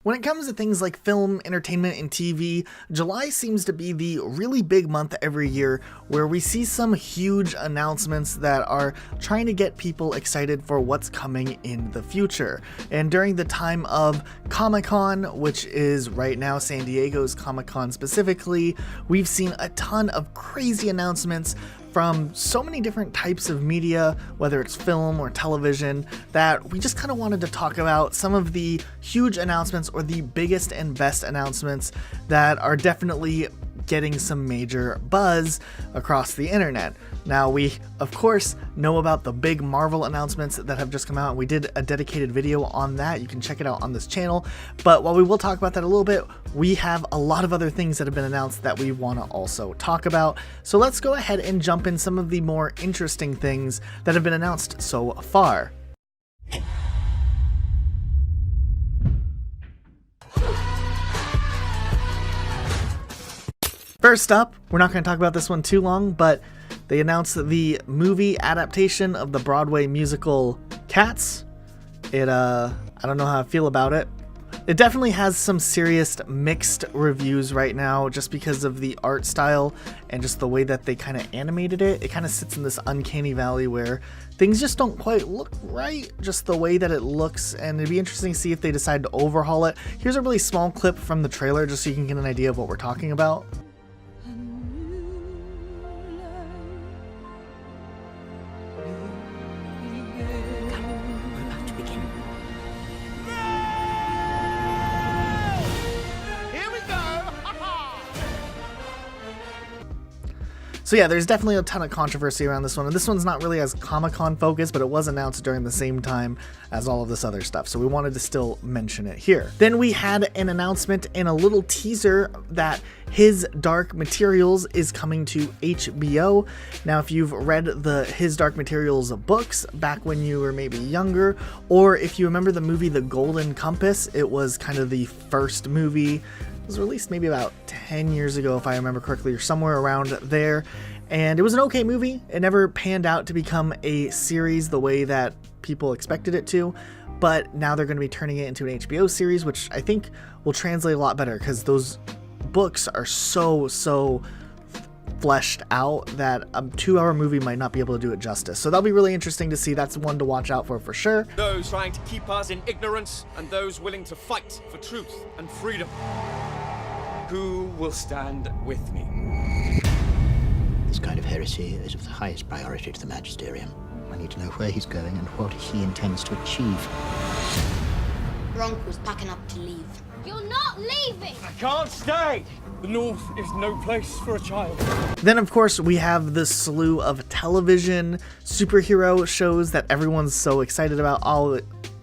When it comes to things like film, entertainment, and TV, July seems to be the really big month every year where we see some huge announcements that are trying to get people excited for what's coming in the future. And during the time of Comic-Con, which is right now San Diego's Comic-Con specifically, we've seen a ton of crazy announcements from so many different types of media, whether it's film or television, that we just kind of wanted to talk about some of the huge announcements or the biggest and best announcements that are definitely getting some major buzz across the internet. Now, we, of course, know about the big Marvel announcements that have just come out. We did a dedicated video on that. You can check it out on this channel. But while we will talk about that a little bit, we have a lot of other things that have been announced that we want to also talk about. So let's go ahead and jump in some of the more interesting things that have been announced so far. First up, we're not going to talk about this one too long, but they announced the movie adaptation of the Broadway musical Cats. I don't know how I feel about it. It definitely has some serious mixed reviews right now just because of the art style and just the way that they kind of animated it. It kind of sits in this uncanny valley where things just don't quite look right, just the way that it looks, and it'd be interesting to see if they decide to overhaul it. Here's a really small clip from the trailer just so you can get an idea of what we're talking about. So yeah, there's definitely a ton of controversy around this one, and this one's not really as Comic-Con focused, but it was announced during the same time as all of this other stuff, so we wanted to still mention it here. Then we had an announcement and a little teaser that His Dark Materials is coming to HBO. Now, if you've read the His Dark Materials books back when you were maybe younger, or if you remember the movie The Golden Compass, it was kind of the first movie. It was released maybe about 10 years ago, if I remember correctly, or somewhere around there. And it was an okay movie. It never panned out to become a series the way that people expected it to. But now they're going to be turning it into an HBO series, which I think will translate a lot better because those books are so fleshed out that a 2-hour movie might not be able to do it justice. So that'll be really interesting to see. That's one to watch out for sure. Those trying to keep us in ignorance and those willing to fight for truth and freedom. Who will stand with me? This kind of heresy is of the highest priority to the Magisterium. I need to know where he's going and what he intends to achieve. Gronk was packing up to leave. You're not leaving! I can't stay! The North is no place for a child. Then, of course, we have the slew of television superhero shows that everyone's so excited about.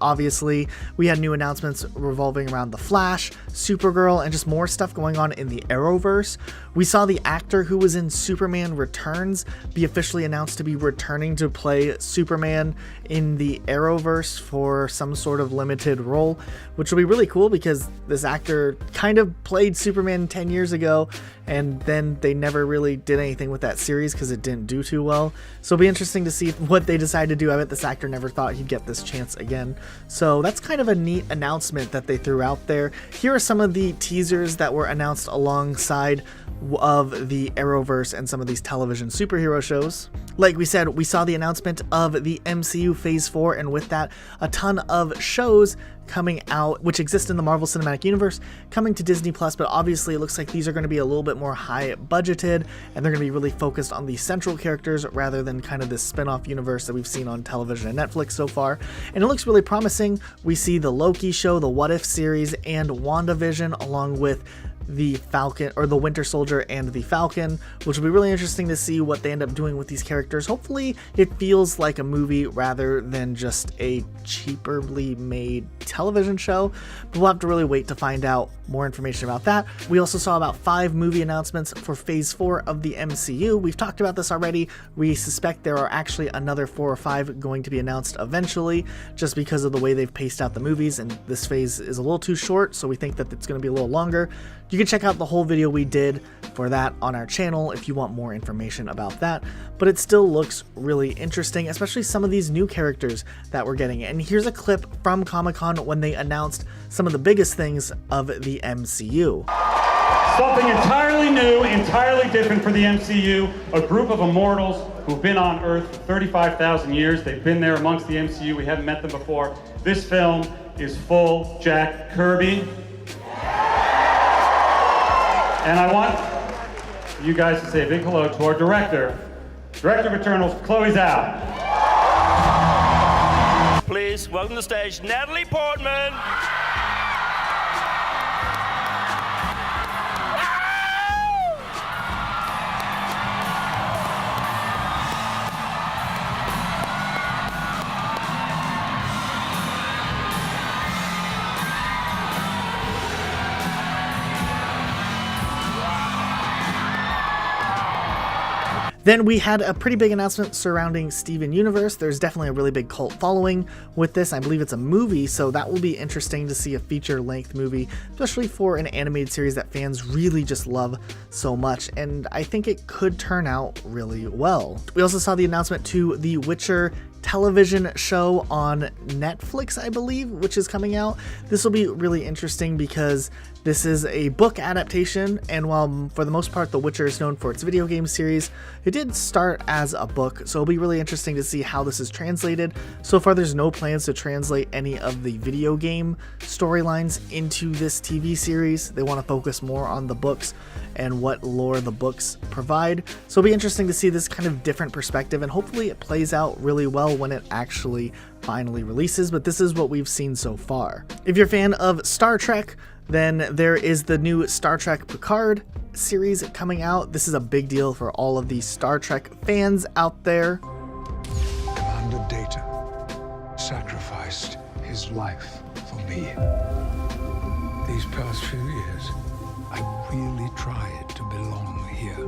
Obviously, we had new announcements revolving around The Flash, Supergirl, and just more stuff going on in the Arrowverse. We saw the actor who was in Superman Returns be officially announced to be returning to play Superman in the Arrowverse for some sort of limited role, which will be really cool because this actor kind of played Superman 10 years ago, and then they never really did anything with that series because it didn't do too well. So it'll be interesting to see what they decide to do. I bet this actor never thought he'd get this chance again. So that's kind of a neat announcement that they threw out there. Here are some of the teasers that were announced alongside of the Arrowverse and some of these television superhero shows. Like we said, we saw the announcement of the MCU Phase 4, and with that, a ton of shows coming out, which exist in the Marvel Cinematic Universe, coming to Disney+, but obviously it looks like these are going to be a little bit more high budgeted, and they're going to be really focused on the central characters rather than kind of this spin-off universe that we've seen on television and Netflix so far. And it looks really promising. We see the Loki show, the What If series, and WandaVision, along with the Falcon, or the Winter Soldier and the Falcon, which will be really interesting to see what they end up doing with these characters. Hopefully it feels like a movie rather than just a cheaply made television show, but we'll have to really wait to find out more information about that. We also saw about 5 movie announcements for Phase 4 of the MCU. We've talked about this already. We suspect there are actually another 4 or 5 going to be announced eventually, just because of the way they've paced out the movies, and this phase is a little too short, so we think that it's going to be a little longer. You can check out the whole video we did for that on our channel if you want more information about that, but it still looks really interesting, especially some of these new characters that we're getting. And here's a clip from Comic-Con when they announced some of the biggest things of the MCU. Something entirely new, entirely different for the MCU, a group of immortals who've been on Earth for 35,000 years. They've been there amongst the MCU. We haven't met them before. This film is full Jack Kirby. And I want you guys to say a big hello to our director of Eternals, Chloe Zhao. Please welcome to the stage Natalie Portman. Then we had a pretty big announcement surrounding Steven Universe. There's definitely a really big cult following with this. I believe it's a movie, so that will be interesting to see a feature-length movie, especially for an animated series that fans really just love so much, and I think it could turn out really well. We also saw the announcement to The Witcher television show on Netflix, I believe, which is coming out. This will be really interesting because this is a book adaptation, and while for the most part The Witcher is known for its video game series, it did start as a book, so it'll be really interesting to see how this is translated. So far there's no plans to translate any of the video game storylines into this TV series. They want to focus more on the books and what lore the books provide. So it'll be interesting to see this kind of different perspective, and hopefully it plays out really well when it actually finally releases, but this is what we've seen so far. If you're a fan of Star Trek, then there is the new Star Trek Picard series coming out. This is a big deal for all of the Star Trek fans out there. Commander Data sacrificed his life for me. These past few years, I really tried to belong here.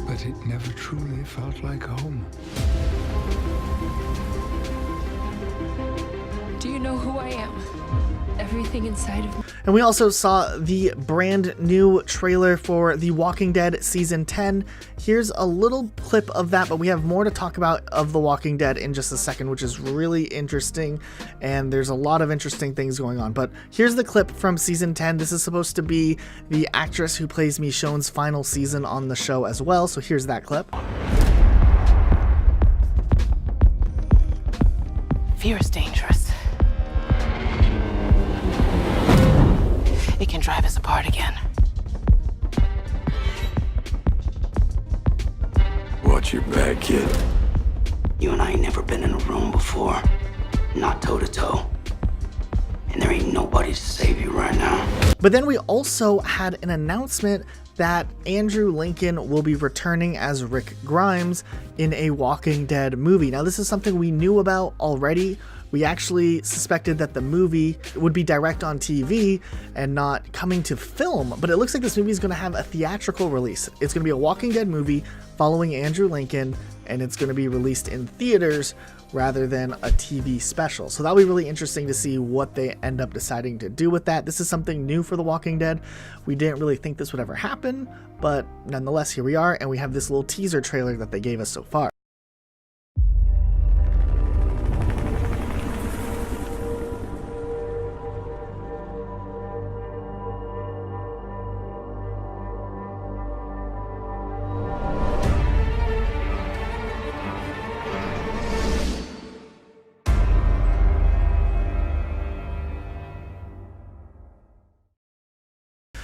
But it never truly felt like home. Do you know who I am? Everything inside of me. And we also saw the brand new trailer for The Walking Dead Season 10. Here's a little clip of that, but we have more to talk about of The Walking Dead in just a second, which is really interesting, and there's a lot of interesting things going on. But here's the clip from Season 10. This is supposed to be the actress who plays Michonne's final season on the show as well, so here's that clip. Fear is dangerous. It can drive us apart again. Watch your back, kid. You and I ain't never been in a room before, not toe to toe. And there ain't nobody to save you right now. But then we also had an announcement that Andrew Lincoln will be returning as Rick Grimes in a Walking Dead movie. Now, this is something we knew about already. We actually suspected that the movie would be direct on TV and not coming to film, but it looks like this movie is going to have a theatrical release. It's going to be a Walking Dead movie following Andrew Lincoln, and it's going to be released in theaters rather than a TV special. So that'll be really interesting to see what they end up deciding to do with that. This is something new for The Walking Dead. We didn't really think this would ever happen, but nonetheless, here we are, and we have this little teaser trailer that they gave us so far.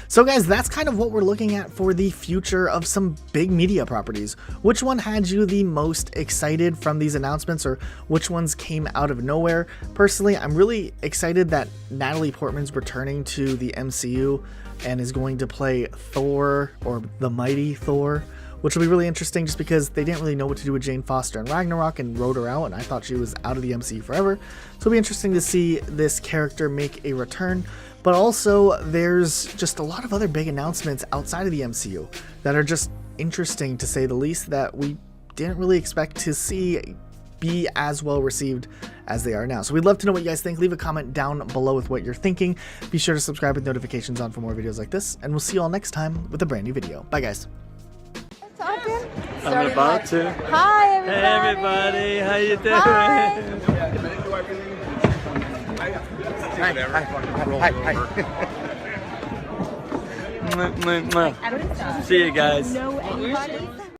So guys, that's kind of what we're looking at for the future of some big media properties. Which one had you the most excited from these announcements, or which ones came out of nowhere? Personally, I'm really excited that Natalie Portman's returning to the MCU and is going to play Thor, or the Mighty Thor, which will be really interesting just because they didn't really know what to do with Jane Foster in Ragnarok and wrote her out, and I thought she was out of the MCU forever. So it'll be interesting to see this character make a return. But also, there's just a lot of other big announcements outside of the MCU that are just interesting, to say the least, that we didn't really expect to see be as well received as they are now. So we'd love to know what you guys think. Leave a comment down below with what you're thinking. Be sure to subscribe with notifications on for more videos like this, and we'll see you all next time with a brand new video. Bye, guys. I'm about to. Hi, everybody. Hey, everybody. How you doing? Hi. See you guys.